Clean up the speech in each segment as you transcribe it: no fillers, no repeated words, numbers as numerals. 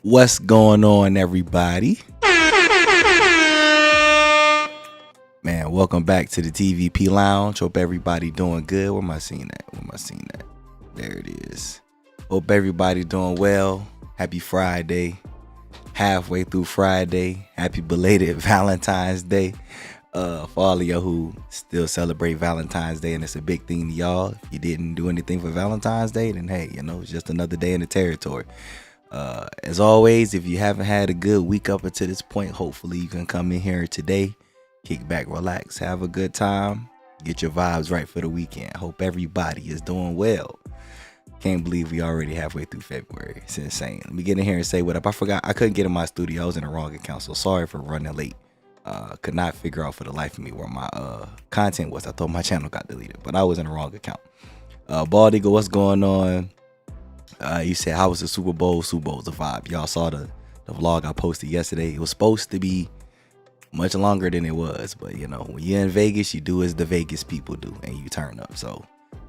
What's going on, everybody? Man, welcome back to the TVP Lounge. Hope everybody doing good. Where am I seeing that? There it is. Hope everybody doing well. Happy Friday. Halfway through Friday. Happy belated Valentine's Day. For all of y'all who still celebrate Valentine's Day, and it's a big thing to y'all. If you didn't do anything for Valentine's Day, then hey, it's just another day in the territory. As always, if you haven't had a good week up until this point, hopefully you can come in here today, kick back, relax, have a good time, get your vibes right for the weekend. Hope everybody is doing well. Can't believe we already halfway through February. It's insane. Let me get in here and say what up. I forgot I couldn't get in my studio. I was in the wrong account, so sorry for running late. Could not figure out for the life of me where my content was. I thought my channel got deleted, but I was in the wrong account. Bald Eagle, what's going on? You said, how was the Super Bowl? Super Bowl's a vibe. Y'all saw the vlog I posted yesterday. It was supposed to be much longer than it was, but when you're in Vegas, you do as the Vegas people do, and you turn up. So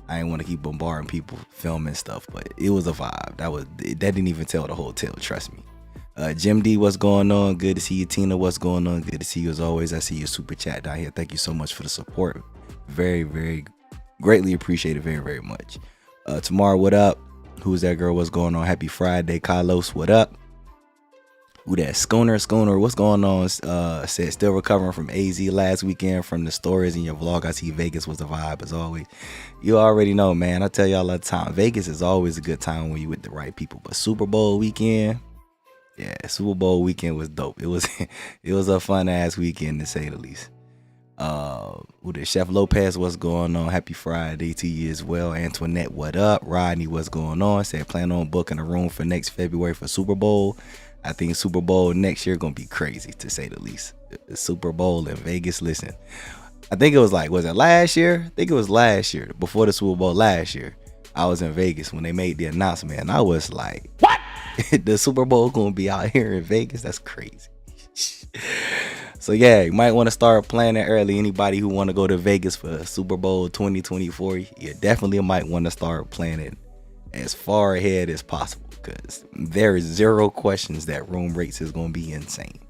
I didn't want to keep bombarding people filming stuff, but it was a vibe. That didn't even tell the whole tale, trust me. Jim D, what's going on? Good to see you. Tina, what's going on? Good to see you as always. I see your super chat down here. Thank you so much for the support. Very, very greatly appreciated. Very, very much. Tomorrow, what up? Who's that girl? What's going on? Happy Friday. Carlos, what up? Who that? Schooner, what's going on? Said still recovering from AZ last weekend from the stories in your vlog. I see Vegas was a vibe as always. You already know, man. I tell y'all all the time, Vegas is always a good time when you with the right people. But Super Bowl weekend, yeah, Super Bowl weekend was dope. It was a fun ass weekend to say the least. Who the Chef Lopez, what's going on? Happy Friday to you as well. Antoinette, what up? Rodney, what's going on? Said plan on booking a room for next February for Super Bowl. I think Super Bowl next year gonna be crazy to say the least. The Super Bowl in Vegas. Listen, I think it was was it last year? I think it was last year, before the Super Bowl last year. I was in Vegas when they made the announcement, and I was like, what? The Super Bowl gonna be out here in Vegas? That's crazy. So yeah, you might want to start planning early. Anybody who want to go to Vegas for Super Bowl 2024, you definitely might want to start planning as far ahead as possible, because there is zero questions that room rates is going to be insane.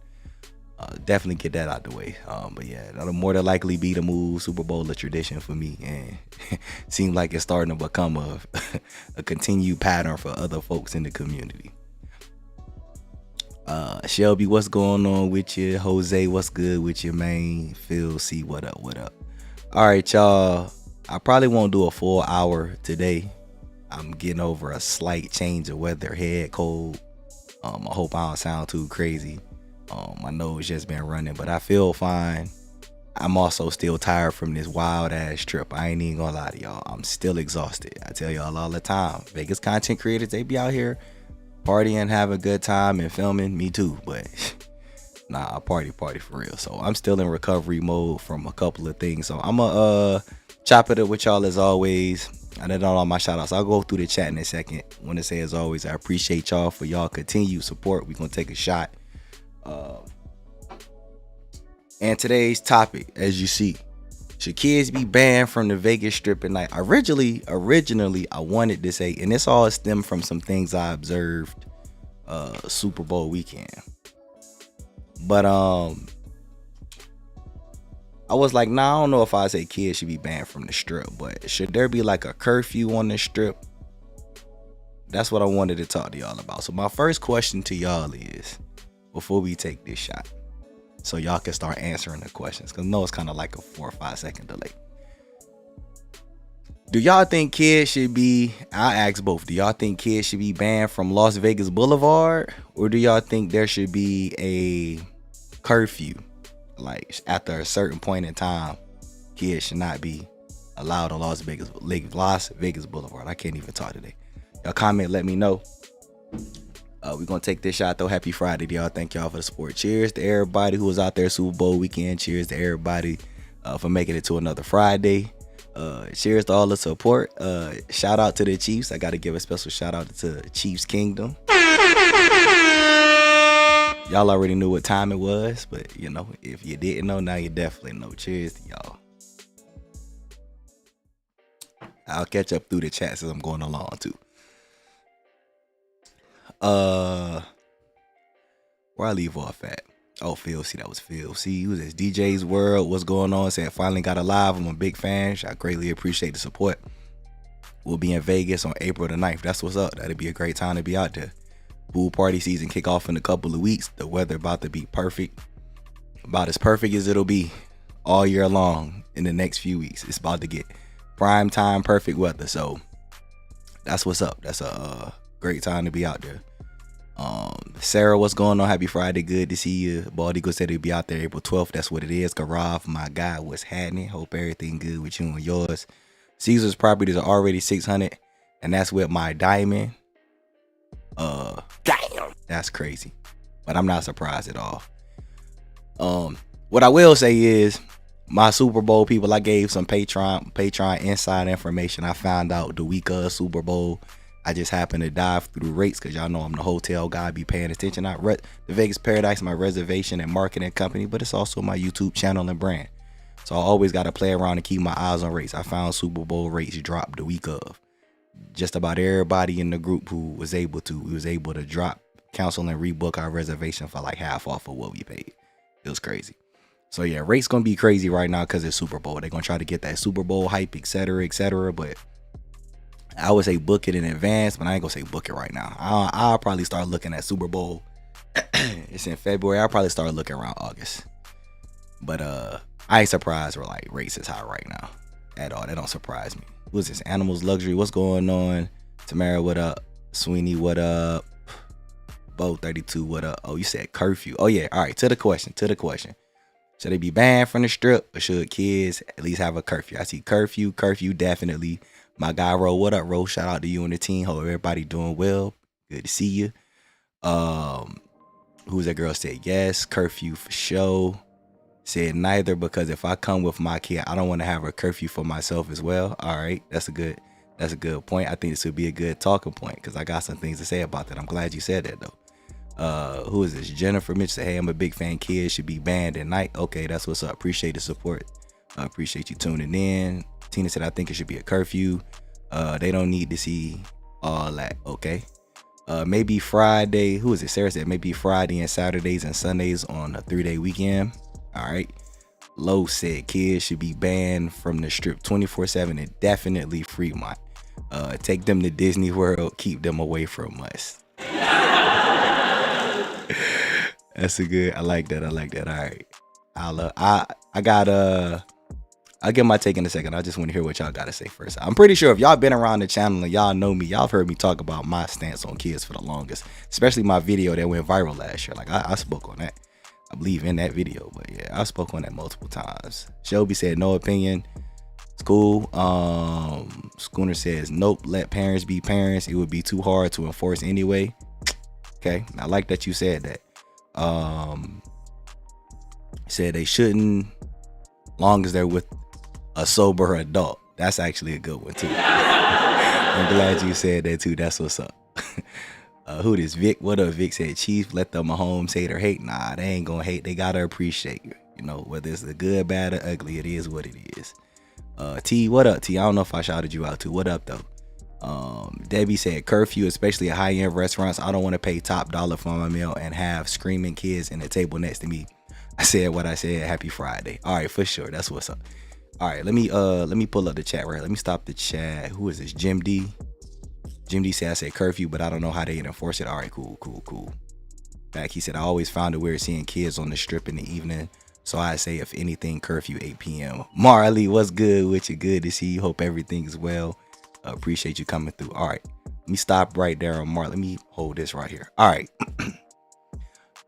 Definitely get that out the way. But yeah, that'll more than likely be the move. Super Bowl a tradition for me, and seems like it's starting to become a continued pattern for other folks in the community. Shelby, what's going on with you? Jose, what's good with you, man? Phil C, what up? All right, y'all. I probably won't do a full hour today. I'm getting over a slight change of weather, head cold. I hope I don't sound too crazy. My nose just been running, but I feel fine. I'm also still tired from this wild ass trip. I ain't even gonna lie to y'all. I'm still exhausted. I tell y'all all the time, Vegas content creators, they be out here partying, have a good time, and filming. Me too, but nah, I party for real. So I'm still in recovery mode from a couple of things. So I'm gonna chop it up with y'all as always. I did all my shout outs. I'll go through the chat in a second. Want to say as always, I appreciate y'all for y'all continued support. We're gonna take a shot. And today's topic, as you see, should kids be banned from the Vegas Strip at night? Originally, I wanted to say, and this all stemmed from some things I observed Super Bowl weekend. But I was like, nah, I don't know if I say kids should be banned from the strip, but should there be like a curfew on the strip? That's what I wanted to talk to y'all about. So my first question to y'all is, before we take this shot, so y'all can start answering the questions, because I know it's kind of like a 4 or 5 second delay. Do y'all think kids should be, I'll ask both, do y'all think kids should be banned from Las Vegas Boulevard, or do y'all think there should be a curfew? Like after a certain point in time, kids should not be allowed on Las Vegas Boulevard. I can't even talk today. Y'all comment, let me know. We're gonna take this shot though. Happy Friday to y'all. Thank y'all for the support. Cheers to everybody who was out there Super Bowl weekend. Cheers to everybody for making it to another Friday. Cheers to all the support. Shout out to the Chiefs. I gotta give a special shout out to Chiefs Kingdom. Y'all already knew what time it was, but if you didn't know, now you definitely know. Cheers to y'all. I'll catch up through the chat as I'm going along too. Where I leave off at? Oh, Phil. See, that was Phil. See, who's this? DJ's World. What's going on? Said finally got alive. I'm a big fan. I greatly appreciate the support. We'll be in Vegas on April the 9th. That's what's up. That'll be a great time to be out there. Pool party season kick off in a couple of weeks. The weather about to be perfect. About as perfect as it'll be all year long in the next few weeks. It's about to get prime time perfect weather. So that's what's up. That's a great time to be out there. Sarah, what's going on? Happy Friday. Good to see you. Bald Eagle said he'll be out there April 12th. That's what it is. Garav, my guy, what's happening? Hope everything good with you and yours. Caesar's properties are already 600, and that's with my diamond. Damn, that's crazy. But I'm not surprised at all. What I will say is my Super Bowl people, I gave some Patreon inside information. I found out the week of Super Bowl. I just happened to dive through rates because y'all know I'm the hotel guy. Be paying attention. The Vegas Paradise, my reservation and marketing company, but it's also my YouTube channel and brand. So I always got to play around and keep my eyes on rates. I found Super Bowl rates dropped the week of. Just about everybody in the group who was able to drop, cancel, and rebook our reservation for like half off of what we paid. It was crazy. So yeah, rates gonna be crazy right now because it's Super Bowl. They're gonna try to get that Super Bowl hype, etc., etc. But I would say book it in advance, but I ain't gonna say book it right now. I'll probably start looking at Super Bowl. It's in February. I'll probably start looking around August. But I ain't surprised where like rates is high right now at all. That don't surprise me. Who's this? Animals Luxury. What's going on? Tamara, what up? Sweeney, what up? Bo 32, what up? Oh, you said curfew. Oh yeah. All right. To the question. Should they be banned from the strip, or should kids at least have a curfew? I see curfew definitely. My guy Ro, what up, Ro? Shout out to you and the team. Hope everybody doing well. Good to see you. Who's that girl said yes, curfew for sure. Said neither, because if I come with my kid, I don't want to have a curfew for myself as well. All right, that's a good point. I think this would be a good talking point because I got some things to say about that. I'm glad you said that though. Who is this? Jennifer Mitch said, hey, I'm a big fan. Kids should be banned at night. Okay, that's what's up. Appreciate the support. I appreciate you tuning in. Tina said, I think it should be a curfew. They don't need to see all that. Okay. Maybe Friday. Who is it? Sarah said maybe Friday and Saturdays and Sundays on a 3-day weekend. All right. Lowe said kids should be banned from the strip 24/7 and definitely Fremont. Take them to Disney World. Keep them away from us. That's a good. I like that. All right. I'll get my take in a second. I just want to hear what y'all got to say first. I'm pretty sure if y'all been around the channel and y'all know me, y'all have heard me talk about my stance on kids for the longest, especially my video that went viral last year. Like I spoke on that. I believe in that video, but yeah, I spoke on that multiple times. Shelby said no opinion. It's cool. Schooner says nope. Let parents be parents. It would be too hard to enforce anyway. Okay, I like that you said that. Said they shouldn't, long as they're with a sober adult. That's actually a good one too. I'm glad you said that too. That's what's up. Who this? Vic, what up? Vic said, Chief, let the Mahomes hate or hate. Nah, they ain't gonna hate. They gotta appreciate you. You know, whether it's the good, bad, or ugly, it is what it is. T, what up, T? I don't know if I shouted you out too. What up though? Debbie said curfew, especially at high-end restaurants. I don't want to pay top dollar for my meal and have screaming kids in the table next to me. I said what I said. Happy Friday. All right, for sure. That's what's up. All right, let me pull up the chat right. Let me stop the chat. Who is this? Jim D. Jim D said I said curfew, but I don't know how they enforce it. All right, cool. Back, he said I always found it weird seeing kids on the strip in the evening. So I say if anything, curfew 8 p.m. Marley, what's good with you? Good to see you. Hope everything is well. Appreciate you coming through. All right, let me stop right there on Marley. Let me hold this right here. All right.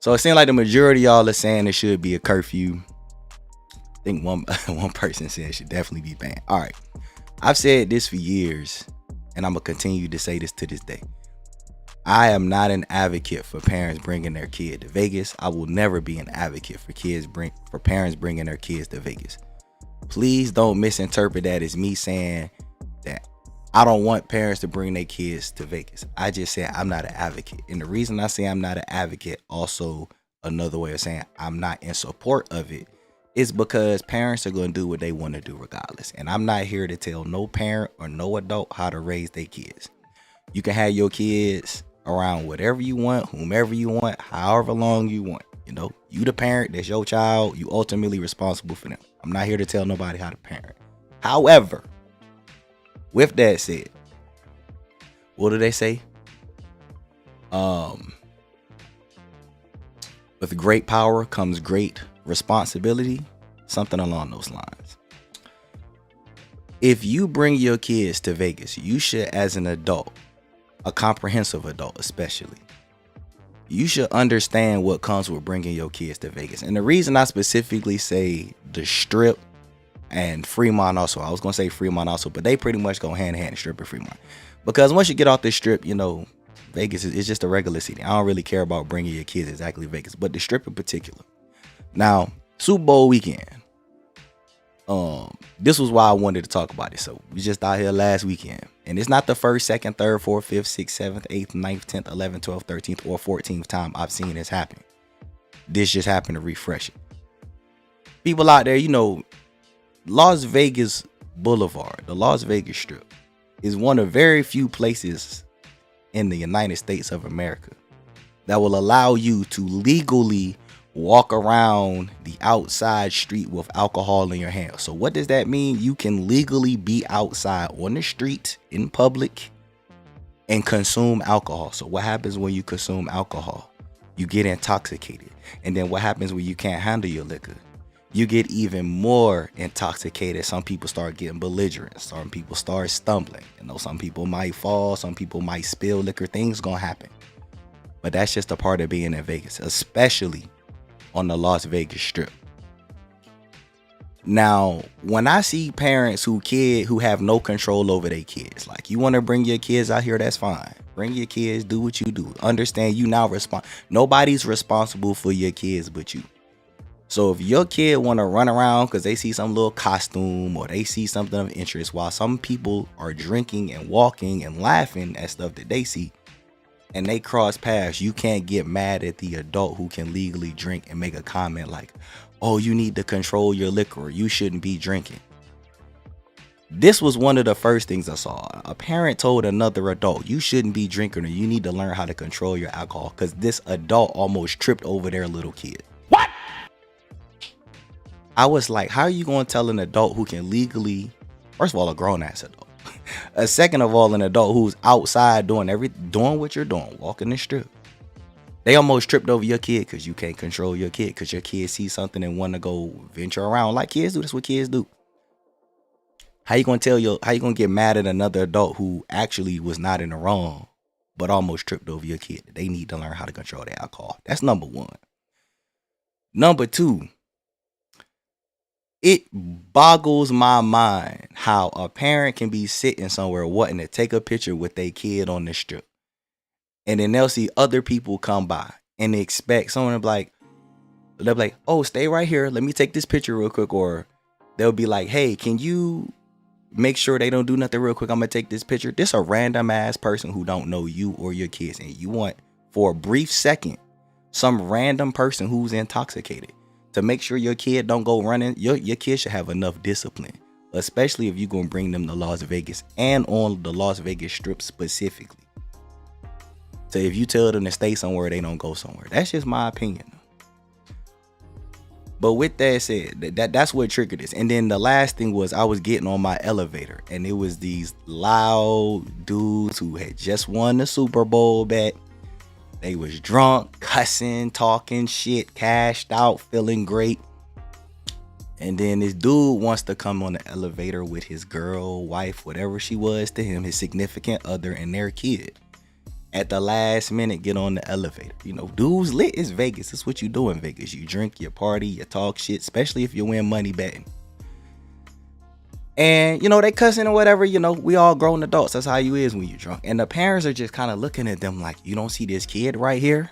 So it seems like the majority of y'all are saying there should be a curfew. I think one person said it should definitely be banned. All right. I've said this for years, and I'm going to continue to say this to this day. I am not an advocate for parents bringing their kid to Vegas. I will never be an advocate for parents bringing their kids to Vegas. Please don't misinterpret that as me saying that I don't want parents to bring their kids to Vegas. I just said I'm not an advocate. And the reason I say I'm not an advocate, also another way of saying I'm not in support of it, is because parents are going to do what they want to do regardless. And I'm not here to tell no parent or no adult how to raise their kids. You can have your kids around whatever you want, whomever you want, however long you want. You know, you the parent, that's your child, you ultimately responsible for them. I'm not here to tell nobody how to parent. However, with that said, what do they say? With great power comes great responsibility, something along those lines. If you bring your kids to Vegas, you should, as an adult, a comprehensive adult especially, you should understand what comes with bringing your kids to Vegas. And the reason I specifically say the Strip and Fremont also, I was going to say Fremont also, but they pretty much go hand in hand, Strip and Fremont. Because once you get off the Strip, you know, Vegas is just a regular city. I don't really care about bringing your kids exactly to Vegas, but the Strip in particular. Now, Super Bowl weekend. This was why I wanted to talk about it. So we just out here last weekend, and it's not the first, second, third, fourth, fifth, sixth, seventh, eighth, ninth, 10th, 11th, 12th, 13th, or 14th time I've seen this happen. This just happened to refresh it. People out there, you know, Las Vegas Boulevard, the Las Vegas Strip, is one of very few places in the United States of America that will allow you to legally walk around the outside street with alcohol in your hand. So what does that mean? You can legally be outside on the street in public and consume alcohol. So what happens when you consume alcohol? You get intoxicated. And then what happens when you can't handle your liquor? You get even more intoxicated. Some people start getting belligerent. Some people start stumbling. You know, some people might fall. Some people might spill liquor. Things gonna happen. But that's just a part of being in Vegas, especially on the Las Vegas Strip. Now, when I see parents who have no control over their kids, like, you want to bring your kids out here, that's fine. Bring your kids, do what you do. Understand you now nobody's responsible for your kids but you. So if your kid want to run around because they see some little costume or they see something of interest, while some people are drinking and walking and laughing at stuff that they see, and they cross paths, you can't get mad at the adult who can legally drink and make a comment like, oh, you need to control your liquor, or you shouldn't be drinking. This was one of the first things I saw. A parent told another adult, you shouldn't be drinking, or you need to learn how to control your alcohol, because this adult almost tripped over their little kid. What? I was like, how are you going to tell an adult who can legally, first of all, a grown-ass adult, a second of all, an adult who's outside doing what you're doing, walking the strip. They almost tripped over your kid because you can't control your kid, because your kid sees something and want to go venture around like kids do. That's what kids do. How you gonna get mad at another adult who actually was not in the wrong but almost tripped over your kid? They need to learn how to control their alcohol. That's number one. Number two, it boggles my mind how a parent can be sitting somewhere wanting to take a picture with their kid on the strip, and then they'll see other people come by and they expect someone to they'll be like, oh, stay right here, let me take this picture real quick. Or they'll be like, hey, can you make sure they don't do nothing real quick? I'm gonna take this picture. This a random ass person who don't know you or your kids, and you want, for a brief second, some random person who's intoxicated to make sure your kid don't go running. Your kid should have enough discipline, especially if you're going to bring them to Las Vegas and on the Las Vegas Strip specifically. So if you tell them to stay somewhere, they don't go somewhere. That's just my opinion. But with that said, that's what triggered this. And then the last thing was, I was getting on my elevator, and it was these loud dudes who had just won the Super Bowl bet. They was drunk, cussing, talking shit, cashed out, feeling great. And then this dude wants to come on the elevator with his girl, wife, whatever she was to him, his significant other, and their kid. At the last minute, get on the elevator. You know, dudes lit. It's Vegas. It's what you do in Vegas. You drink, you party, you talk shit, especially if you win money betting. And, you know, they cussing or whatever. You know, we all grown adults. That's how you is when you're drunk. And the parents are just kind of looking at them like, you don't see this kid right here?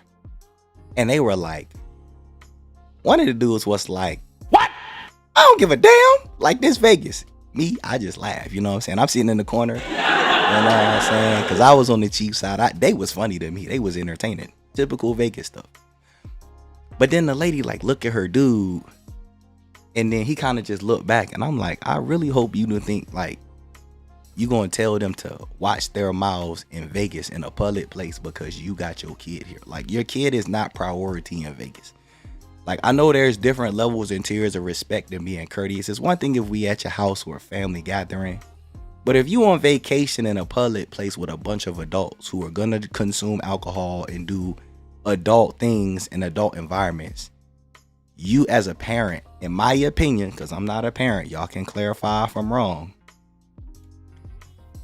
And they were like, one of the dudes was like, what? I don't give a damn. Like, this Vegas. Me, I just laugh. You know what I'm saying? I'm sitting in the corner. You know what I'm saying? Because I was on the cheap side. They was funny to me. They was entertaining. Typical Vegas stuff. But then the lady, like, look at her dude. And then he kind of just looked back, and I'm like, I really hope you don't think, like, You gonna tell them to watch their mouths in Vegas in a public place because you got your kid here. Like, your kid is not priority in Vegas. Like, I know there's different levels and tiers of respect and being courteous. It's one thing if we at your house or a family gathering, but if you on vacation in a public place with a bunch of adults who are gonna consume alcohol and do adult things in adult environments, you as a parent, in my opinion, because I'm not a parent, y'all can clarify if I'm wrong,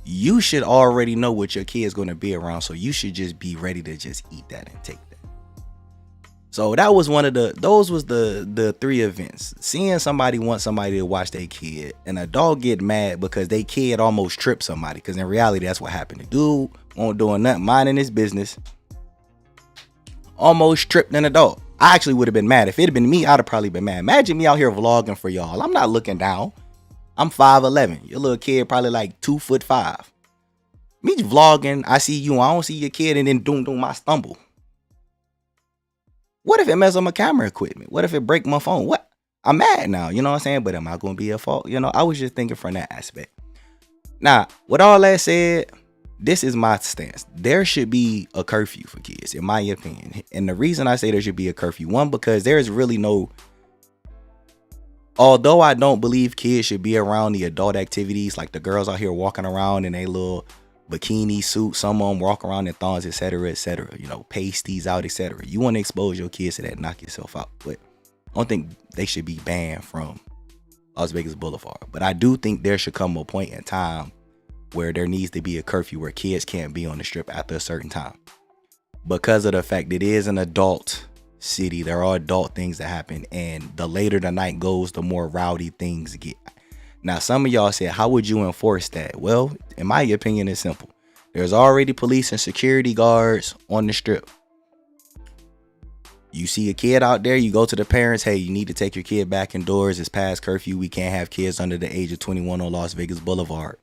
you should already know what your kid's going to be around, so you should just be ready to just eat that and take that. So that was those was the 3 events. Seeing somebody want somebody to watch their kid, and a dog get mad because they kid almost tripped somebody, because in reality that's what happened. The dude won't doing nothing, minding his business, almost tripped an adult. I actually would have been mad. If it had been me, I'd have probably been mad. Imagine me out here vlogging for y'all. I'm not looking down. I'm 5'11". Your little kid probably like 2'5". Me vlogging, I see you, I don't see your kid, and then doom, I stumble. What if it mess up my camera equipment? What if it break my phone? What? I'm mad now, you know what I'm saying? But am I going to be at fault? You know, I was just thinking from that aspect. Now, with all that said, this is my stance. There should be a curfew for kids, in my opinion. And the reason I say there should be a curfew, one, because there is really no, although I don't believe kids should be around the adult activities, like the girls out here walking around in a little bikini suit, some of them walk around in thongs, etc., you know, pasties out, etc. You want to expose your kids to that, knock yourself out. But I don't think they should be banned from Las Vegas Boulevard. But I do think there should come a point in time where there needs to be a curfew where kids can't be on the strip after a certain time, because of the fact that it is an adult city. There are adult things that happen, and the later the night goes, the more rowdy things get. Now, some of y'all said, how would you enforce that? Well, in my opinion, it's simple. There's already police and security guards on the strip. You see a kid out there, you go to the parents, hey, you need to take your kid back indoors. It's past curfew. We can't have kids under the age of 21 on Las Vegas Boulevard.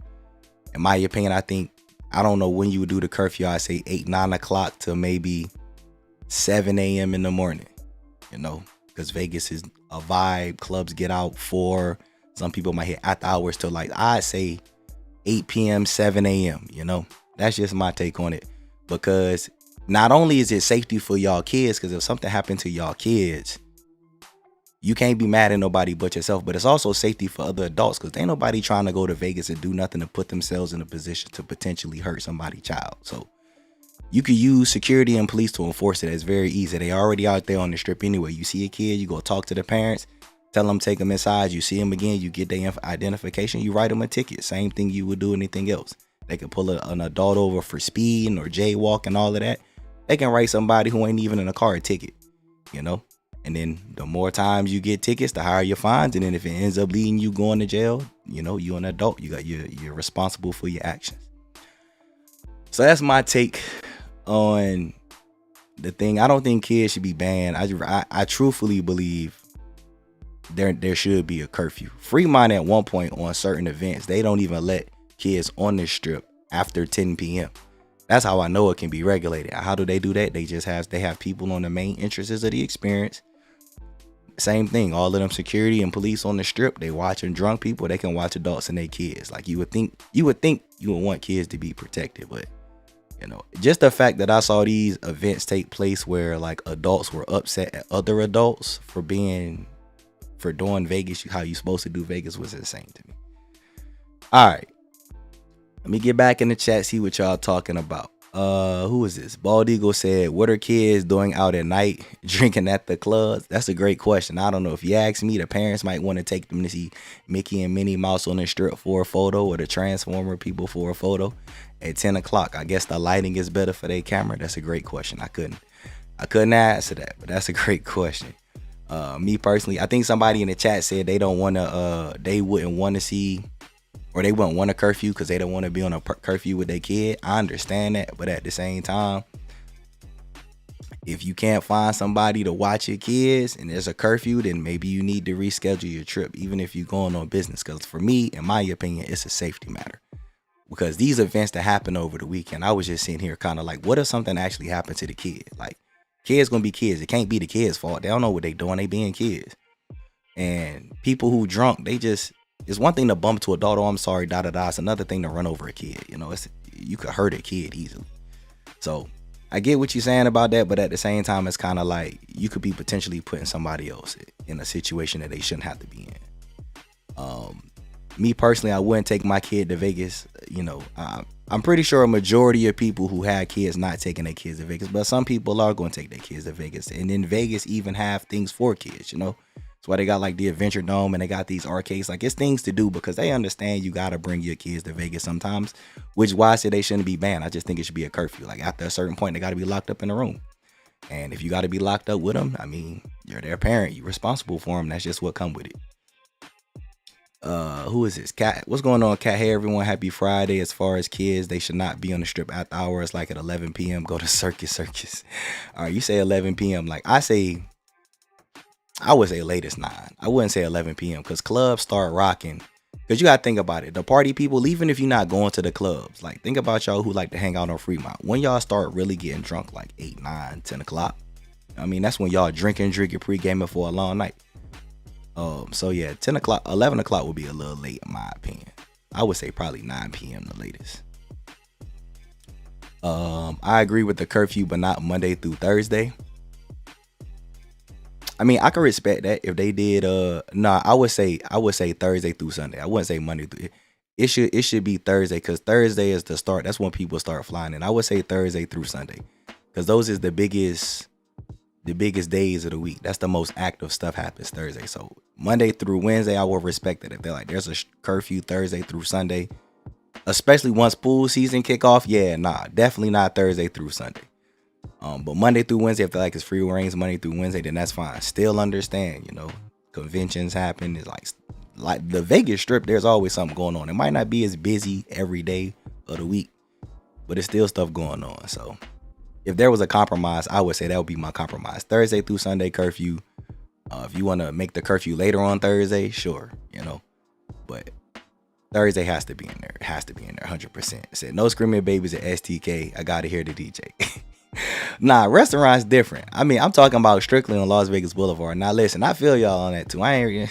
In my opinion, I don't know when you would do the curfew. I say 8, 9 o'clock to maybe 7 a.m. in the morning, you know, because Vegas is a vibe. Clubs get out 4. Some people might hit after hours till, like, I say 8 p.m., 7 a.m., you know. That's just my take on it. Because not only is it safety for y'all kids, because if something happened to y'all kids, you can't be mad at nobody but yourself. But it's also safety for other adults, because ain't nobody trying to go to Vegas and do nothing to put themselves in a position to potentially hurt somebody's child. So you could use security and police to enforce it. It's very easy. They already out there on the strip anyway. You see a kid, you go talk to the parents, tell them, take them inside. You see them again, you get their identification, you write them a ticket. Same thing you would do anything else. They can pull an adult over for speeding or jaywalk and all of that. They can write somebody who ain't even in a car a ticket, you know. And then the more times you get tickets, the higher your fines. And then if it ends up leading you going to jail, you know, you're an adult. You're responsible for your actions. So that's my take on the thing. I don't think kids should be banned. I truthfully believe there should be a curfew. Fremont at one point on certain events, they don't even let kids on the strip after 10 p.m. That's how I know it can be regulated. How do they do that? They have people on the main entrances of the experience. Same thing. All of them security and police on the strip, they watching drunk people. They can watch adults and their kids. Like, you would think you would want kids to be protected, but you know, just the fact that I saw these events take place where like adults were upset at other adults for doing Vegas how you supposed to do Vegas was insane to me. All right, let me get back in the chat, see what y'all talking about. Who is this? Bald Eagle said, what are kids doing out at night drinking at the clubs? That's a great question. I don't know. If you ask me, the parents might want to take them to see Mickey and Minnie Mouse on the strip for a photo, or the Transformer people for a photo at 10 o'clock. I guess the lighting is better for their camera. That's a great question. I couldn't answer that, but that's a great question. Me personally, I think somebody in the chat said they wouldn't want to see, or they wouldn't want a curfew because they don't want to be on a curfew with their kid. I understand that, but at the same time, if you can't find somebody to watch your kids and there's a curfew, then maybe you need to reschedule your trip, even if you're going on business. Because for me, in my opinion, it's a safety matter. Because these events that happen over the weekend, I was just sitting here kind of like, what if something actually happened to the kid? Like, kids gonna be kids. It can't be the kids' fault. They don't know what they doing. They being kids. And people who drunk, they just it's one thing to bump to a dog. Oh, I'm sorry, da da da. It's another thing to run over a kid. You know, you could hurt a kid easily. So I get what you're saying about that, but at the same time, it's kind of like you could be potentially putting somebody else in a situation that they shouldn't have to be in. Me personally, I wouldn't take my kid to Vegas. You know, I'm pretty sure a majority of people who have kids not taking their kids to Vegas, but some people are going to take their kids to Vegas. And then Vegas even have things for kids, you know. That's why they got like the Adventure Dome and they got these arcades. Like, it's things to do because they understand you got to bring your kids to Vegas sometimes, which why I say they shouldn't be banned. I just think it should be a curfew. Like, after a certain point, they got to be locked up in a room. And if you got to be locked up with them, I mean, you're their parent. You're responsible for them. That's just what come with it. Who is this? Cat. What's going on, Cat? Hey, everyone. Happy Friday. As far as kids, they should not be on the strip after hours, like at 11 p.m. Go to Circus. All right, you say 11 p.m. Like, I would say latest 9. I wouldn't say 11 p.m. because clubs start rocking. Because you got to think about it. The party people, even if you're not going to the clubs, like, think about y'all who like to hang out on Fremont. When y'all start really getting drunk, like 8, 9, 10 o'clock, I mean, that's when y'all drinking pre-gaming for a long night. So yeah, 10 o'clock, 11 o'clock would be a little late in my opinion. I would say probably 9 p.m. the latest. I agree with the curfew, but not Monday through Thursday. I mean, I can respect that if they did. I would say Thursday through Sunday. I wouldn't say Monday through. It should be Thursday because Thursday is the start. That's when people start flying in. I would say Thursday through Sunday because those is the biggest days of the week. That's the most active stuff happens Thursday. So Monday through Wednesday, I will respect it. If they're like, there's a curfew Thursday through Sunday, especially once pool season kick off. Yeah, nah, definitely not Thursday through Sunday. But Monday through Wednesday, if they're like it's free reigns Monday through Wednesday, then that's fine. Still understand, you know, conventions happen. It's like the Vegas Strip. There's always something going on. It might not be as busy every day of the week, but it's still stuff going on. So if there was a compromise, I would say that would be my compromise. Thursday through Sunday curfew. If you want to make the curfew later on Thursday, sure, you know. But Thursday has to be in there. It has to be in there 100%. It said, no screaming babies at STK. I got to hear the DJ. Nah, restaurants different. I mean, I'm talking about strictly on Las Vegas Boulevard. Now, listen, I feel y'all on that too. I ain't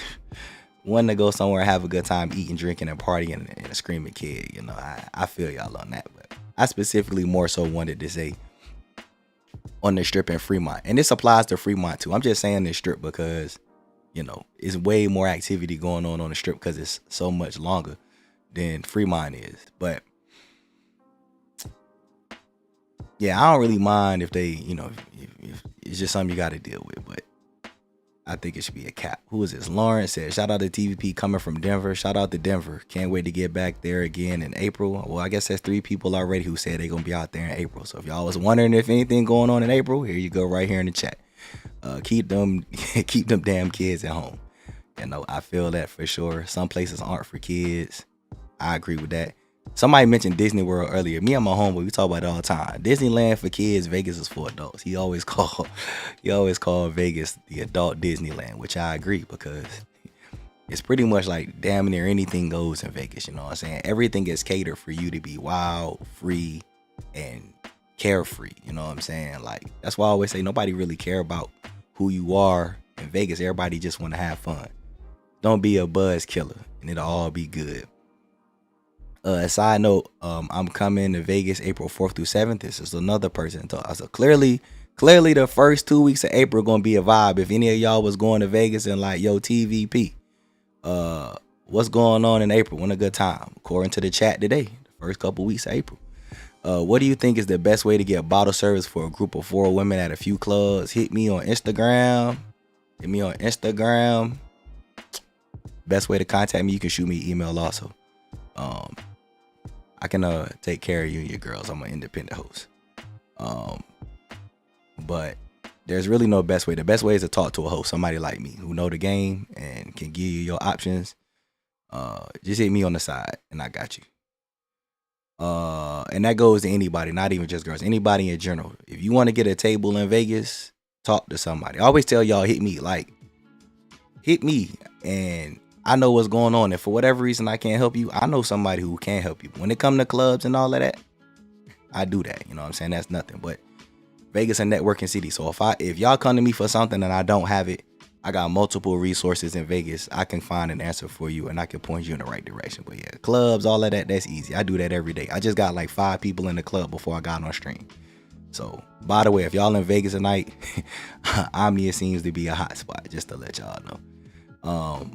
wanting to go somewhere and have a good time eating, drinking, and partying and a screaming kid. You know, I feel y'all on that. But I specifically more so wanted to say on the strip in Fremont. And this applies to Fremont too. I'm just saying this strip because, you know, it's way more activity going on the strip because it's so much longer than Fremont is. But yeah, I don't really mind if they, you know, if it's just something you got to deal with. But I think it should be a cap. Who is this? Lawrence said, shout out to TVP coming from Denver. Shout out to Denver. Can't wait to get back there again in April. Well, I guess that's 3 people already who said they're going to be out there in April. So if y'all was wondering if anything going on in April, here you go right here in the chat. Keep them damn kids at home. You know, I feel that for sure. Some places aren't for kids. I agree with that. Somebody mentioned Disney World earlier. Me and my homeboy, we talk about it all the time. Disneyland for kids, Vegas is for adults. He always called Vegas the adult Disneyland, which I agree because it's pretty much like damn near anything goes in Vegas. You know what I'm saying? Everything is catered for you to be wild, free, and carefree. You know what I'm saying? Like, that's why I always say nobody really care about who you are in Vegas. Everybody just want to have fun. Don't be a buzz killer and it'll all be good. Side note, I'm coming to Vegas April 4th through 7th. This is another person. So clearly the first 2 weeks of April gonna be a vibe. If any of y'all was going to Vegas and like, yo, TVP, what's going on in April? When a good time? According to the chat today, the first couple weeks of April. What do you think is the best way to get bottle service for a group of 4 women at a few clubs? Hit me on Instagram. Best way to contact me, you can shoot me an email also. I can take care of you and your girls. I'm an independent host. But there's really no best way. The best way is to talk to a host, somebody like me who know the game and can give you your options. Just hit me on the side and I got you. And that goes to anybody, not even just girls, anybody in general. If you want to get a table in Vegas, talk to somebody. I always tell y'all, hit me, and I know what's going on. And for whatever reason I can't help you, I know somebody who can help you. When it come to clubs and all of that, I do that. You know what I'm saying? That's nothing. But Vegas a networking city. So if y'all come to me for something and I don't have it, I got multiple resources in Vegas. I can find an answer for you and I can point you in the right direction. But yeah, clubs, all of that, that's easy. I do that every day. I just got like 5 people in the club before I got on stream. So, by the way, if y'all in Vegas tonight, Omnia seems to be a hot spot, just to let y'all know.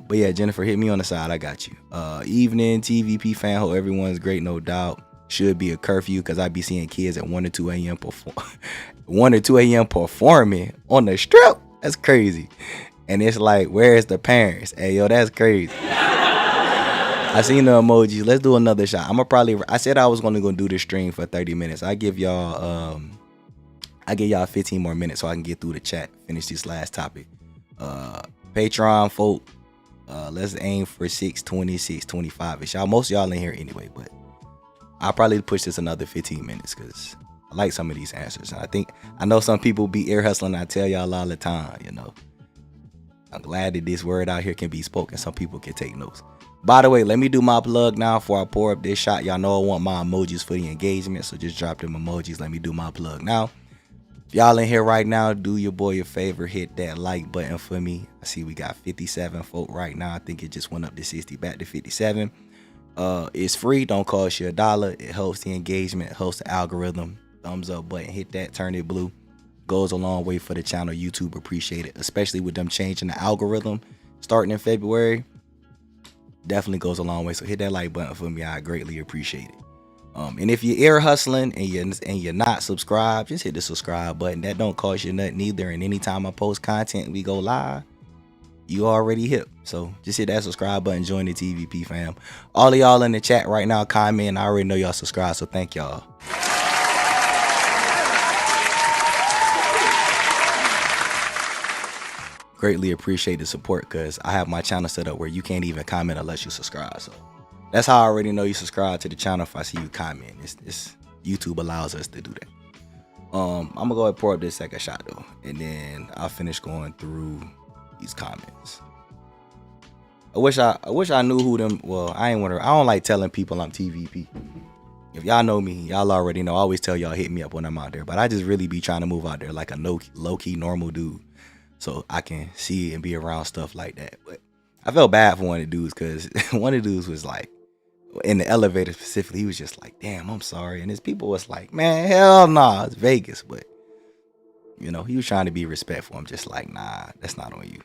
But yeah, Jennifer, hit me on the side. I got you. Evening TVP fan. Hope everyone's great, no doubt. Should be a curfew because I be seeing kids at 1 or 2 a.m. 1 or 2 a.m. performing on the strip. That's crazy. And it's like, where's the parents? Hey, yo, that's crazy. I seen the emojis. Let's do another shot. I said I was going to go do this stream for 30 minutes. I give y'all 15 more minutes so I can get through the chat, finish this last topic. Patreon folk, let's aim for 620, 625 ish. Most of y'all in here anyway, but I'll probably push this another 15 minutes because I like some of these answers. And I know some people be ear hustling. I tell y'all all the time, you know. I'm glad that this word out here can be spoken. Some people can take notes. By the way, let me do my plug now before I pour up this shot. Y'all know I want my emojis for the engagement, so just drop them emojis. Let me do my plug now. If y'all in here right now, do your boy a favor, hit that like button for me. I see we got 57 folk right now. I think it just went up to 60, back to 57. It's free, don't cost you $1. It helps the engagement, helps the algorithm. Thumbs up button, hit that, turn it blue. Goes a long way for the channel. YouTube appreciate it, especially with them changing the algorithm starting in February. Definitely goes a long way. So hit that like button for me. I greatly appreciate it. And if you're ear hustling and you're not subscribed, just hit the subscribe button. That don't cost you nothing either. And anytime I post content, we go live, you already hip. So just hit that subscribe button. Join the TVP fam. All of y'all in the chat right now, comment. I already know y'all subscribe, so thank y'all. Greatly appreciate the support because I have my channel set up where you can't even comment unless you subscribe. So that's how I already know you subscribe to the channel if I see you comment. It's YouTube allows us to do that. I'm gonna go ahead and pour up this second shot though, and then I'll finish going through these comments. I wish I knew who them. Well, I don't like telling people I'm TVP. If y'all know me, y'all already know. I always tell y'all hit me up when I'm out there, but I just really be trying to move out there like a low-key normal dude, so I can see and be around stuff like that. But I felt bad for one of the dudes because one of the dudes was like, in the elevator specifically, he was just like, damn, I'm sorry. And his people was like, man, hell nah, it's Vegas. But, you know, he was trying to be respectful. I'm just like, nah, that's not on you.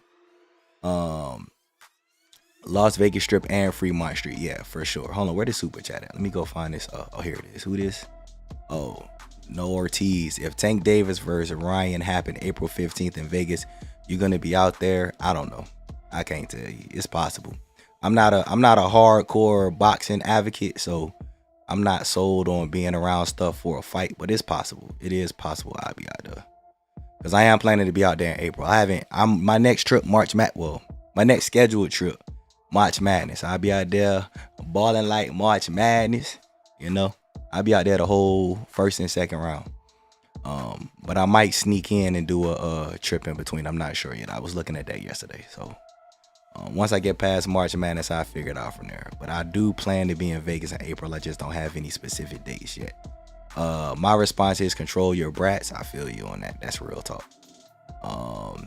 Las Vegas Strip and Fremont Street. Yeah, for sure. Hold on, where the super chat at? Let me go find this. Oh, here it is. Who this? Oh, No Ortiz. If Tank Davis versus Ryan happened April 15th in Vegas, you're going to be out there? I don't know. I can't tell you. It's possible. I'm not a hardcore boxing advocate, so I'm not sold on being around stuff for a fight, but it's possible. It is possible I'll be out there. Because I am planning to be out there in April. My next trip, my next scheduled trip, March Madness. I'll be out there balling like March Madness, you know. I'll be out there the whole first and second round. But I might sneak in and do a trip in between. I'm not sure yet. I was looking at that yesterday, so once I get past March Madness, I'll figure it out from there. But I do plan to be in Vegas in April. I just don't have any specific dates yet. My response is control your brats. I feel you on that. That's real talk.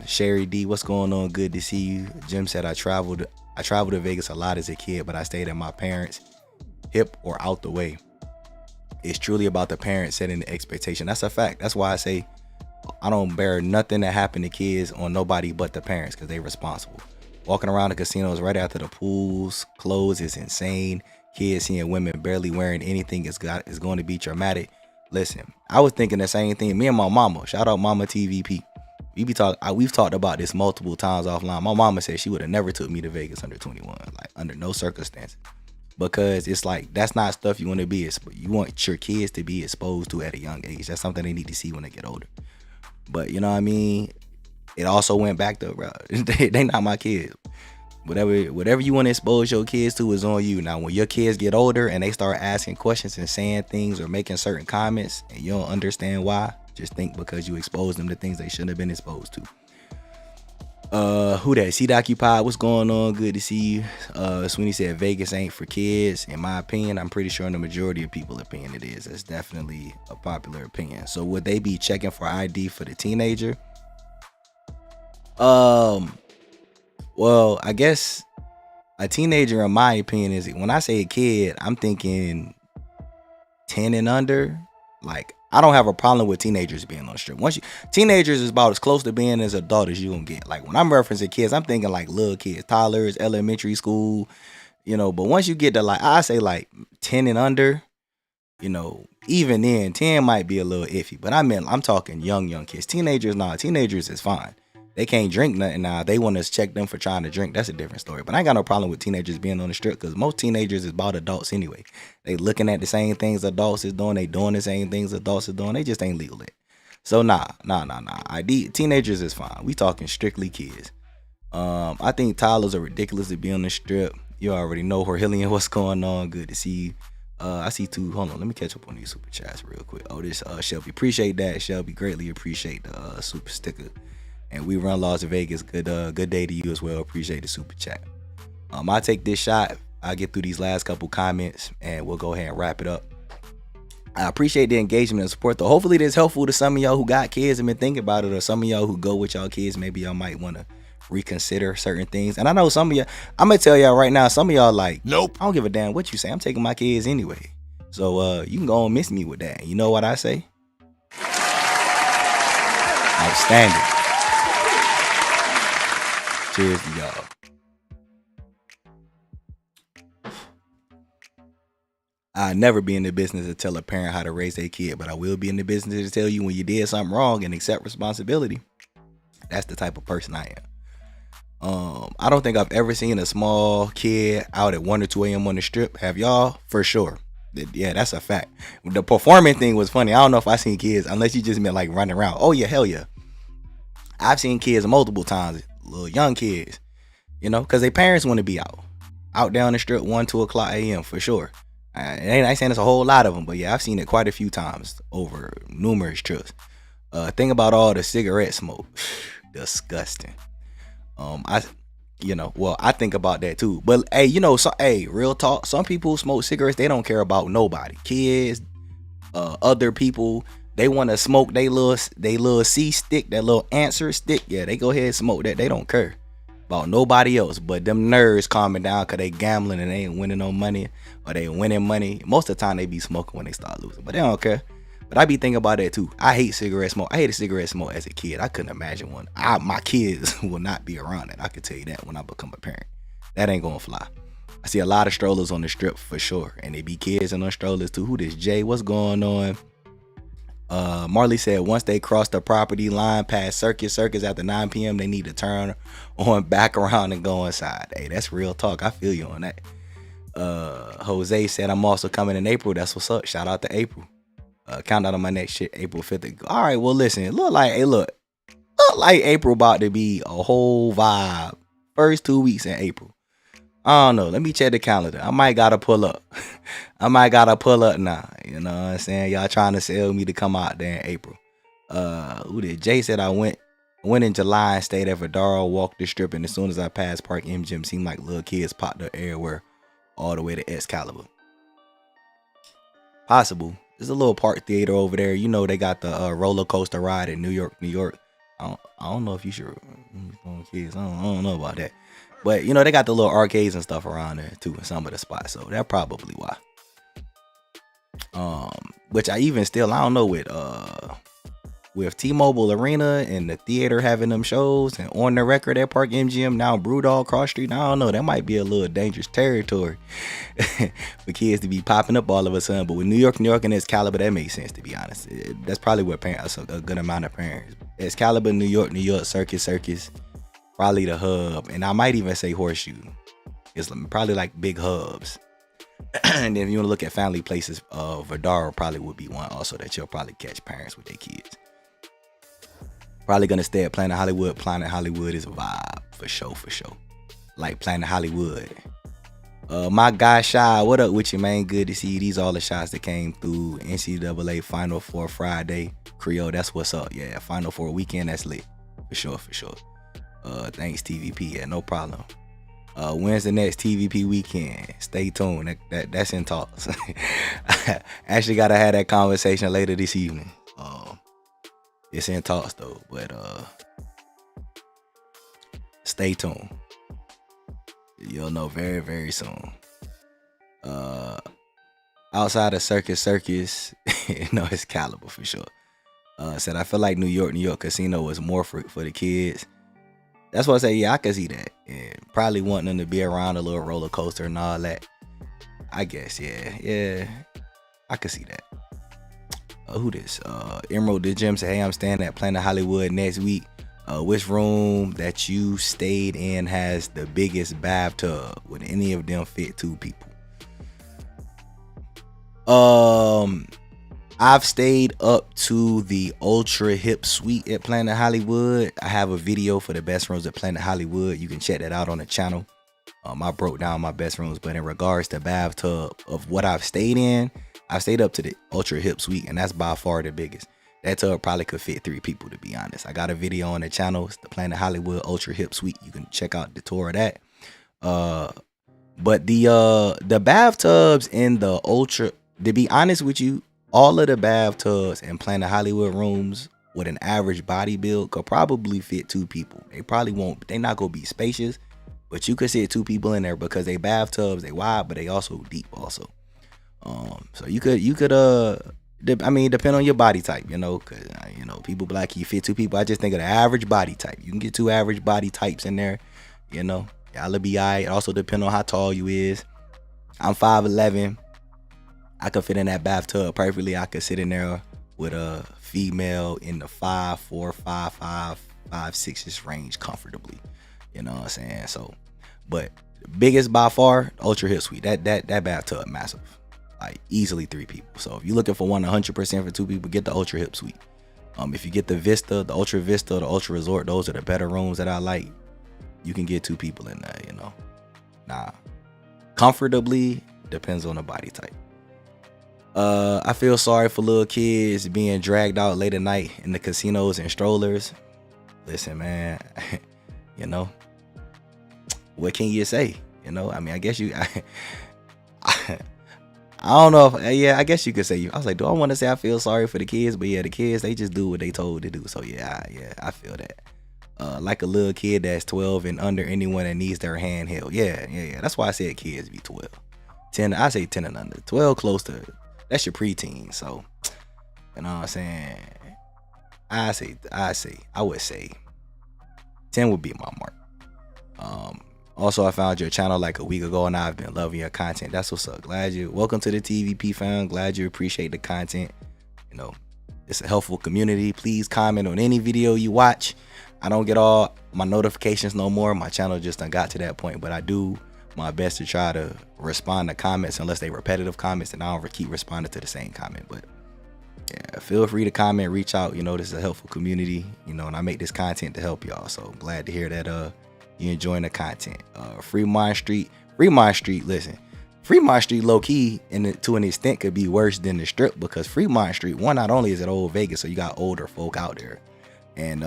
Sherry D, what's going on? Good to see you. Jim said I traveled to Vegas a lot as a kid, but I stayed at my parents' hip or out the way. It's truly about the parents setting the expectation. That's a fact. That's why I say I don't bear nothing that happened to kids on nobody but the parents because they're responsible. Walking around the casinos right after the pools close is insane. Kids seeing women barely wearing anything is going to be traumatic. Listen, I was thinking the same thing. Me and my mama, shout out Mama TVP. We've talked about this multiple times offline. My mama said she would have never took me to Vegas under 21, like under no circumstances, because it's like that's not stuff you want to be. You want your kids to be exposed to at a young age. That's something they need to see when they get older. But you know what I mean? It also went back to, bro, they not my kids. Whatever you want to expose your kids to is on you. Now, when your kids get older and they start asking questions and saying things or making certain comments and you don't understand why, just think because you exposed them to things they shouldn't have been exposed to. Who that? Seat Occupied, what's going on? Good to see you. Sweeney said Vegas ain't for kids. In my opinion, I'm pretty sure in the majority of people's opinion it is. It's definitely a popular opinion. So would they be checking for ID for the teenager? Well, I guess a teenager, in my opinion, is when I say a kid, I'm thinking 10 and under. Like, I don't have a problem with teenagers being on the strip. Teenagers is about as close to being as adult as you gonna get. Like when I'm referencing kids, I'm thinking like little kids, toddlers, elementary school, but once you get to like, I say like 10 and under, even then 10 might be a little iffy. But I'm talking young kids. Teenagers is fine. They can't drink nothing now. They want us to check them for trying to drink. That's a different story. But I ain't got no problem with teenagers being on the strip because most teenagers is about adults anyway. They looking at the same things adults is doing. They doing the same things adults is doing. They just ain't legal yet. So nah. Teenagers is fine. We talking strictly kids. I think toddlers are ridiculous to be on the strip. You already know Horhillian, what's going on? Good to see you. I see two. Hold on, let me catch up on these super chats real quick. Oh, this Shelby. Appreciate that, Shelby. Greatly appreciate the super sticker. And we run Las Vegas. Good day to you as well. Appreciate the super chat. I take this shot. I'll get through these last couple comments and we'll go ahead and wrap it up. I appreciate the engagement and support though. Hopefully this is helpful to some of y'all who got kids and been thinking about it, or some of y'all who go with y'all kids. Maybe y'all might want to reconsider certain things. And I know some of y'all, I'm gonna tell y'all right now, some of y'all like, nope, I don't give a damn what you say. I'm taking my kids anyway. So you can go and miss me with that. You know what I say? Outstanding. Cheers to y'all. I'll never be in the business to tell a parent how to raise their kid, but I will be in the business to tell you when you did something wrong and accept responsibility. That's the type of person I am. I don't think I've ever seen a small kid out at 1 or 2 a.m. on the strip. Have y'all? For sure. Yeah, that's a fact. The performing thing was funny. I don't know if I seen kids, unless you just meant like running around. Oh yeah, hell yeah. I've seen kids multiple times, little young kids, because their parents want to be out down the strip 1, 2 o'clock a.m. for sure. I ain't saying there's a whole lot of them, but yeah, I've seen it quite a few times over numerous trips. Think about all the cigarette smoke. Disgusting. I think about that too. But hey, real talk. Some people who smoke cigarettes, they don't care about nobody. Kids, other people, they want to smoke they little C stick, that little answer stick. Yeah, they go ahead and smoke that. They don't care about nobody else. But them nerds calming down because they gambling and they ain't winning no money, or they winning money. Most of the time they be smoking when they start losing, but they don't care. But I be thinking about that too. I hate cigarette smoke. I hated cigarette smoke as a kid. I couldn't imagine one. My kids will not be around it. I can tell you that when I become a parent. That ain't gonna fly. I see a lot of strollers on the strip for sure. And they be kids in those strollers too. Who this? Jay, what's going on? Marley said once they cross the property line past Circus after 9 p.m., they need to turn on back around and go inside. Hey, that's real talk. I feel you on that. Jose said I'm also coming in April. That's what's up. Shout out to April. Countdown on my next shit, April 5th. All right, well, listen, look like April about to be a whole vibe. First 2 weeks in April. I don't know. Let me check the calendar. I might gotta pull up. Now. You know what I'm saying? Y'all trying to sell me to come out there in April. Who did? Jay said I went in July and stayed at Vidaro, walked the strip, and as soon as I passed Park MGM, seemed like little kids popped up everywhere, all the way to Excalibur. Possible. There's a little park theater over there. They got the roller coaster ride in New York. I don't know if you should kids. I don't know about that. But they got the little arcades and stuff around there too in some of the spots. So that's probably why. Which I don't know with T-Mobile Arena and the theater having them shows and On the Record at Park MGM, now Brewdog Cross Street. I don't know. That might be a little dangerous territory for kids to be popping up all of a sudden. But with New York and Excalibur, that makes sense, to be honest. That's probably where parents, a good amount of parents. Excalibur, New York, Circus, probably the hub. And I might even say Horseshoe. It's probably like big hubs. And then if you want to look at family places, Vidaro probably would be one also that you'll probably catch parents with their kids. Probably gonna stay at Planet Hollywood. Planet Hollywood is a vibe for sure. Like Planet Hollywood. My guy Shy, what up with you, man? Good to see you. These all the shots that came through. NCAA Final Four Friday. Creole, that's what's up. Yeah, Final Four weekend, that's lit. For sure. Thanks TVP. Yeah, no problem. When's the next TVP weekend? Stay tuned. That's in talks. Actually gotta have that conversation later this evening. It's in talks though, but stay tuned. You'll know very, very soon. Outside of Circus, no, it's Caliber for sure. Said I feel like New York casino is more for the kids. That's why I say, yeah, I can see that. And probably wanting them to be around a little roller coaster and all that. I guess, yeah, I can see that. Who this? Emerald the Gym said, hey, I'm staying at Planet Hollywood next week. Which room that you stayed in has the biggest bathtub? Would any of them fit 2 people? I've stayed up to the Ultra Hip Suite at Planet Hollywood. I have a video for the best rooms at Planet Hollywood. You can check that out on the channel. I broke down my best rooms, but in regards to bathtub of what I've stayed in, I stayed up to the Ultra Hip Suite, and that's by far the biggest. That tub probably could fit 3 people, to be honest. I got a video on the channel. It's the Planet Hollywood Ultra Hip Suite. You can check out the tour of that. But the bathtubs in the Ultra, to be honest with you, all of the bathtubs in Planet Hollywood rooms with an average body build could probably fit 2 people. They probably won't. They're not gonna be spacious, but you could sit 2 people in there because they bathtubs, they wide, but they also deep also. So you could I mean, depend on your body type, because people be like, you fit 2 people. I just think of the average body type. You can get 2 average body types in there, y'all be all right. It also depend on how tall you is. I'm 5'11". I could fit in that bathtub perfectly. I could sit in there with a female in the 5'4", 5'5", 5'6" range comfortably. You know what I'm saying? So, but biggest by far, Ultra Hip Suite. That bathtub massive, like easily 3 people. So if you're looking for one 100% for 2 people, get the Ultra Hip Suite. If you get the Vista, the Ultra Vista, the Ultra Resort, those are the better rooms that I like. You can get 2 people in there. Nah, comfortably depends on the body type. I feel sorry for little kids being dragged out late at night in the casinos and strollers. Listen, man, what can you say? I mean, I guess I don't know if, I guess you could say, I was like, do I want to say I feel sorry for the kids? But yeah, the kids, they just do what they told to do. So yeah, I feel that. Like a little kid that's 12 and under, anyone that needs their hand held. Yeah. That's why I said kids be 12. 10, I say 10 and under. 12 close to, that's your preteen. So, you know what I'm saying? I would say 10 would be my mark. Also, I found your channel like a week ago and I've been loving your content. That's what's up. Welcome to the TVP fam. Glad you appreciate the content. It's a helpful community. Please comment on any video you watch. I don't get all my notifications no more. My channel just done got to that point, but I do my best to try to respond to comments unless they repetitive comments, and I don't keep responding to the same comment. But yeah, feel free to comment, reach out. This is a helpful community, and I make this content to help y'all. So glad to hear that you enjoying the content. Fremont Street, listen, Fremont Street low key and to an extent could be worse than the Strip, because Fremont Street, one, not only is it old Vegas, so you got older folk out there, and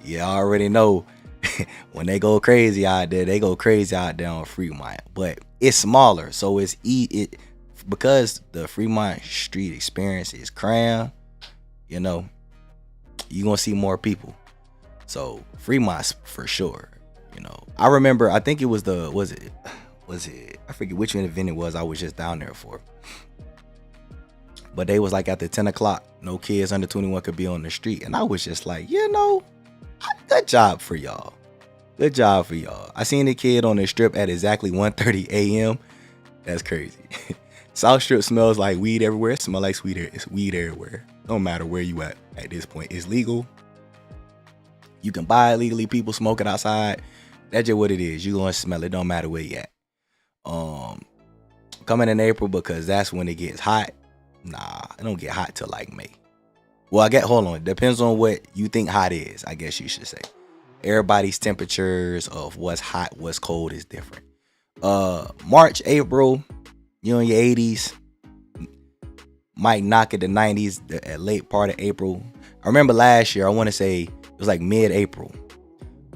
yeah, I already know when they go crazy out there, they go crazy out there on Fremont. But it's smaller, so it's because the Fremont Street experience is cram. You're gonna see more people. So Fremont's for sure. I remember, I think it was was it? I forget which event it was. I was just down there for. But they was like after 10 o'clock, no kids under 21 could be on the street. And I was just like, good job for y'all. Good job for y'all. I seen a kid on the Strip at exactly 1:30 a.m. That's crazy. South Strip smells like weed everywhere. It smells like sweet air. It's weed everywhere. No matter where you at this point. It's legal. You can buy it legally. People smoke it outside. That's just what it is. You're going to smell it. Don't matter where you at. Coming in April, because that's when it gets hot. Nah, it don't get hot till like May. Well, hold on. It depends on what you think hot is, I guess you should say. Everybody's temperatures of what's hot, what's cold is different. March, April, you're in your 80s. Might knock at the 90s at late part of April. I remember last year, I want to say it was like mid-April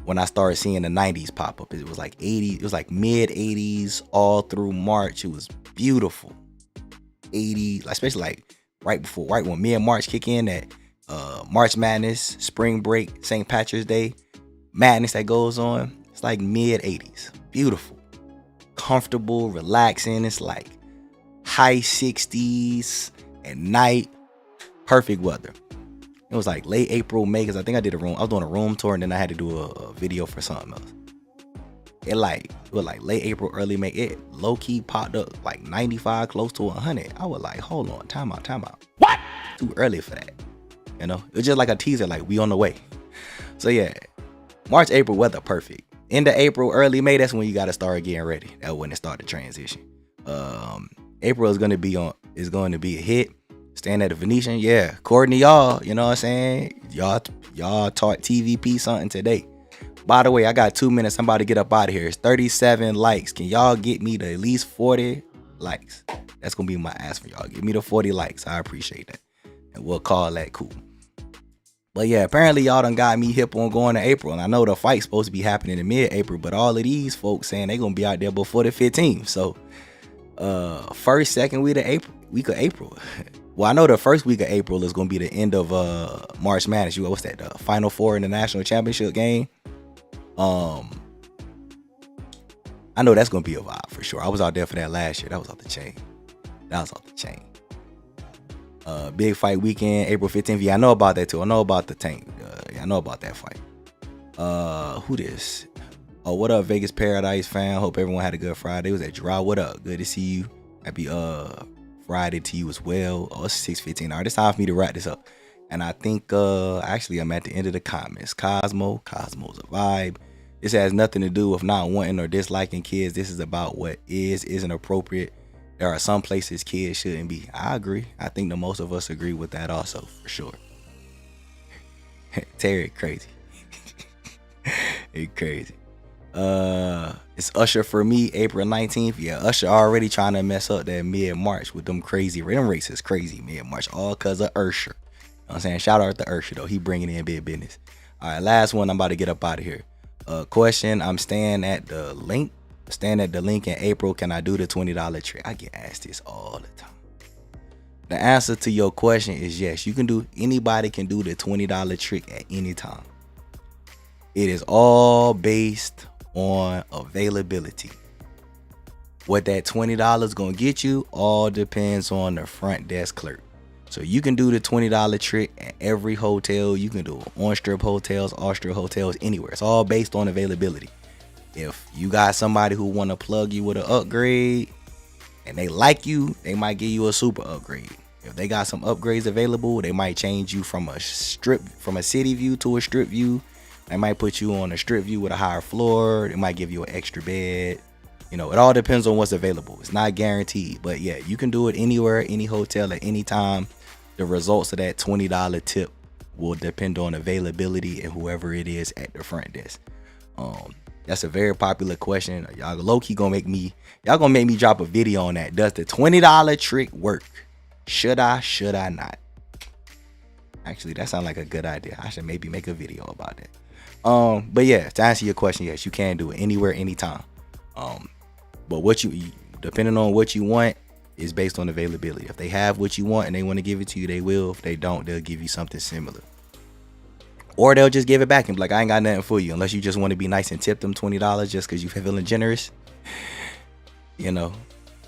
when I started seeing the 90s pop up. It was like 80, it was like mid-80s all through March. It was beautiful. 80, especially like right when mid-March kick in, that March Madness, spring break, St. Patrick's Day madness that goes on. It's like mid 80s. Beautiful, comfortable, relaxing. It's like high 60s at night. Perfect weather. It was like late April, May, because I think I was doing a room tour, and then I had to do a video for something else. It was like late April, early May. It low key popped up like 95, close to 100. I was like, hold on, time out. What? Too early for that. You know, it was just like a teaser, like we on the way. So yeah, March, April weather perfect. End of April, early May, that's when you gotta start getting ready. That's when it started to transition. April is gonna be a hit. Staying at the Venetian, yeah. Courtney, y'all, you know what I'm saying? Y'all taught TVP something today. By the way, I got 2 minutes. I'm about to get up out of here. It's 37 likes. Can y'all get me to at least 40 likes? That's gonna be my ask for y'all. Give me the 40 likes. I appreciate that. And we'll call that cool. But yeah, apparently y'all done got me hip on going to April. And I know the fight's supposed to be happening in mid-April, but all of these folks saying they gonna be out there before the 15th. So first, second week of April. Well, I know the first week of April is going to be the end of March Madness. What's that? The Final Four in the National Championship game. I know that's going to be a vibe for sure. I was out there for that last year. That was off the chain. Big fight weekend, April 15th. Yeah, I know about that too. I know about the tank. I know about that fight. Who this? Oh, what up, Vegas Paradise fan? Hope everyone had a good Friday. It was at Gerard. What up? Good to see you. Happy Friday to you as well. Oh, it's 6:15. All right, it's time for me to wrap this up. And I think actually I'm at the end of the comments. Cosmo's a vibe. This has nothing to do with not wanting or disliking kids. This is about what isn't appropriate. There are some places kids shouldn't be. I agree. I think the most of us agree with that also, for sure. Terry, crazy. He crazy. It's Usher for me, April 19th. Yeah, Usher already trying to mess up that mid-March with them races crazy mid-March, all because of Usher. You know what I'm saying? Shout out to Usher though. He bringing in big business. All right, last one. I'm about to get up out of here. Question. I'm staying at the link in April. Can I do the $20 trick? I get asked this all the time. The answer to your question is yes. Anybody can do the $20 trick at any time. It is all based on availability. What that $20 gonna get you all depends on the front desk clerk. So you can do the $20 trick at every hotel. You can do it on strip hotels, off strip hotels, anywhere. It's all based on availability. If you got somebody who want to plug you with an upgrade and they like you, they might give you a super upgrade. If they got some upgrades available, they might change you from a city view to a strip view. They might put you on a strip view with a higher floor. They might give you an extra bed. You know, it all depends on what's available. It's not guaranteed. But yeah, you can do it anywhere, any hotel, at any time. The results of that $20 tip will depend on availability and whoever it is at the front desk. That's a very popular question. Y'all low-key gonna make me drop a video on that. Does the $20 trick work? Should I not? Actually, that sounds like a good idea. I should maybe make a video about that. But yeah, to answer your question, yes, you can do it anywhere, anytime. But depending on what you want is based on availability. If they have what you want and they want to give it to you, they will. If they don't, they'll give you something similar. Or they'll just give it back and be like, I ain't got nothing for you. Unless you just want to be nice and tip them $20 just because you're feeling generous. You know,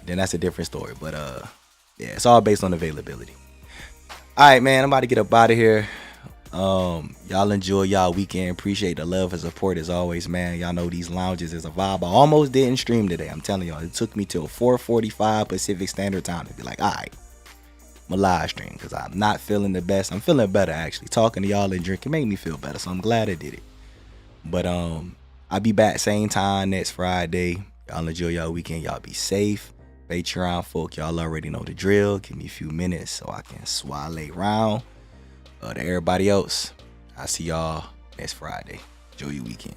then that's a different story. But yeah, it's all based on availability. All right, man, I'm about to get up out of here. Y'all enjoy y'all weekend. Appreciate the love and support as always, man. Y'all know these lounges is a vibe. I almost didn't stream today. I'm telling y'all, it took me till 4:45 Pacific Standard Time to be like, all right, I'm a live stream because I'm not feeling the best. I'm feeling better actually. Talking to y'all and drinking made me feel better, so I'm glad I did it. But I'll be back same time next Friday. Y'all enjoy y'all weekend. Y'all be safe. Patreon folk, y'all already know the drill. Give me a few minutes so I can swallow around. To everybody else, I'll see y'all next Friday. Enjoy your weekend.